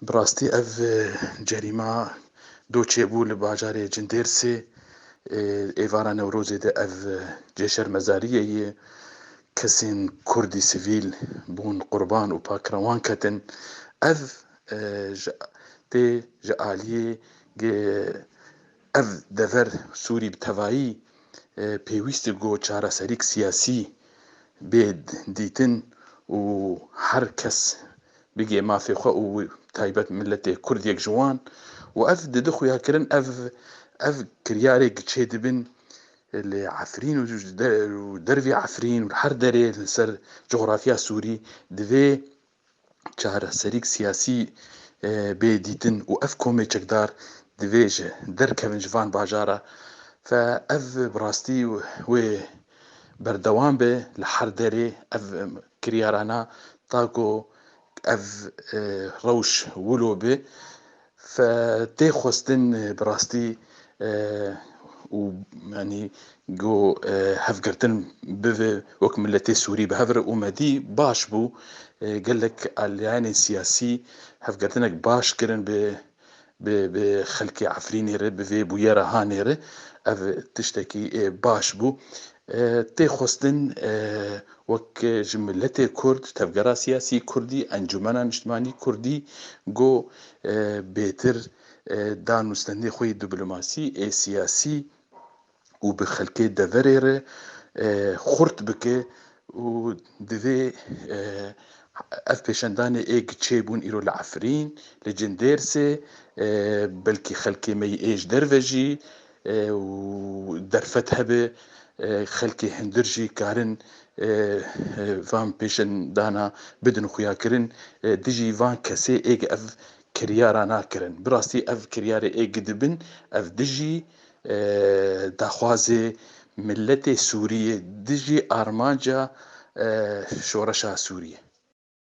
براستي اف جريمة دو چێبوو لە باژارێ جندێرسێ ئێڤارە نەورۆزێ de ev cêşermezariyê yê kesên Kurdî sivîl bûn qurban û pakirewan ketin. Ev tê ji aliyê ev dever Sûrî bi tevahî pêwîst e got çareserîk siyasî bê dîtin û her kes bigê mafê xwe û taybet milletê Kurdiyek ji wan û ev didi xuyakirin ev kiryarê çê dibin li Efrîn û dervê Efrîn û her derê li ser coğrafiya Sûrî divê çareserîk siyasî bê dîtin û ev komê çekdar divê ji derkevin ji van bajara. Fe ev bi rastî wê berdewam be li her derê ev kiryarana ta ku ev rewş wilo bê. Fe tê xwestin bi rastî û yanî got hevgirtin bive wek milletê Sûrî bi hev re û me dî baş bû. Gelek aliyanên siyasî hevgirtinek baş kirin bi xelkê Efrînê re bi vê bûyera Hanê re. Ev tiştekî baş bû. Tê xwestin wek ji milletê Kurd, tevgera siyasî Kurdî, Encûmena Niştimanî Kurdî got bêtir danûstandinê xwe yê dîplomasî ê siyasî û bi xelkê deverê re xurt bike û divê ev pêşendanê ê çêbûn îro li Efrîn, li Cindêrsê, belkî xelkê me ê ji derve jî û derfet hebe xelkê hindir jî karin van pêşendana bidin xuyakirin dijî van kesê êgî ev kiryara nakirin. Bi rastî ev kiryarê êgî dibin ev dijî daxwazê milletê Sûriyê dijî armanca şoreşa Sûriyê.